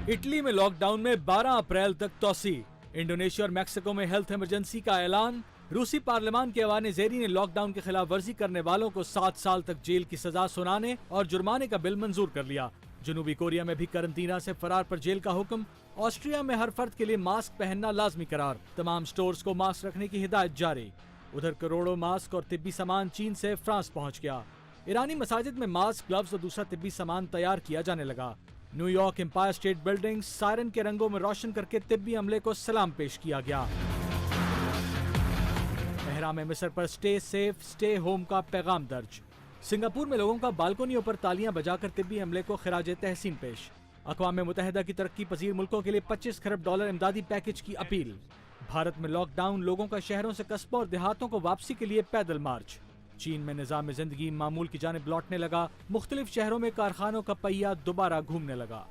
Italy میں lock down میں 12 April تک توسیع، انڈونیشیا اور میکسیکو میں ہیلتھ ایمرجنسی کا اعلان۔ روسی پارلیمان کے ایوان زیریں نے لاک ڈاؤن کی خلاف ورزی کرنے والوں کو 7 سال تک جیل کی سزا سنانے اور جرمانے کا بل منظور کر لیا۔ جنوبی کوریا میں بھی قرنطینہ سے فرار پر جیل کا حکم۔ آسٹریا میں ہر فرد کے لیے ماسک پہننا لازمی قرار، تمام سٹورز کو ماسک رکھنے کی ہدایت جاری۔ ادھر کروڑوں ماسک اور طبی سامان چین سے فرانس پہنچ گیا۔ ایرانی مساجد میں ماسک، گلوز اور دوسرا طبی سامان تیار کیا جانے لگا۔ New York Empire State Building siren کے رنگوں میں روشن کر کے طبی عملے کو سلام پیش کیا گیا۔ احرام مصر پر سٹے سیف سٹے ہوم کا پیغام درج۔ سنگاپور میں لوگوں کا بالکونیوں پر تالیاں بجا کر طبی عملے کو خراج تحسین پیش۔ اقوام متحدہ کی ترقی پذیر ملکوں کے لیے $25 کھرب امدادی پیکج کی اپیل۔ بھارت میں لاک ڈاؤن، لوگوں کا شہروں سے قصبوں اور دیہاتوں کو واپسی کے لیے پیدل مارچ۔ چین میں نظام زندگی معمول کی جانب لوٹنے لگا، مختلف شہروں میں کارخانوں کا پہیہ دوبارہ گھومنے لگا۔